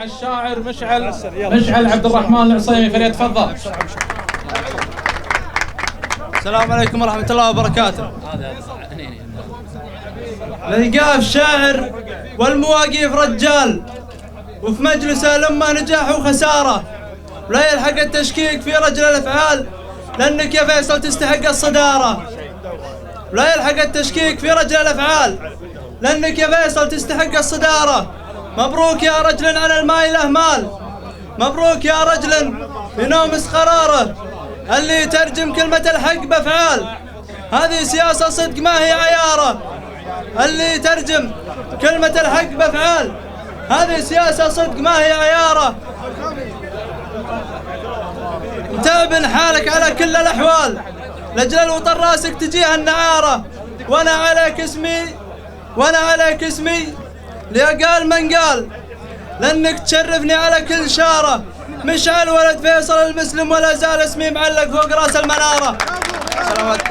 الشاعر مشعل عبد الرحمن العصيمي، فليتفضل. السلام عليكم ورحمة الله وبركاته. الإيقاف شاعر والمواقيف رجال، وفي مجلسه لما نجاح وخسارة، ولا يلحق التشكيك في رجل الأفعال، لأنك يا فيصل تستحق الصدارة. ولا يلحق التشكيك في رجل الأفعال، لأنك يا فيصل تستحق الصدارة. مبروك يا رجل على الماء الأهمال، مبروك يا رجل ينومس قراره، اللي يترجم كلمة الحق بأفعال. هذه سياسة صدق ما هي عيارة، اللي يترجم كلمة الحق بأفعال. هذه سياسة صدق ما هي عيارة. متابن حالك على كل الأحوال، لأجل الوطن راسك تجيها النعارة. وأنا عليك اسمي ليقال من قال، لأنك تشرفني على كل شارة. مشعل ولد فيصل المسلم، ولا زال اسمي معلق فوق راس المنارة. سلامات.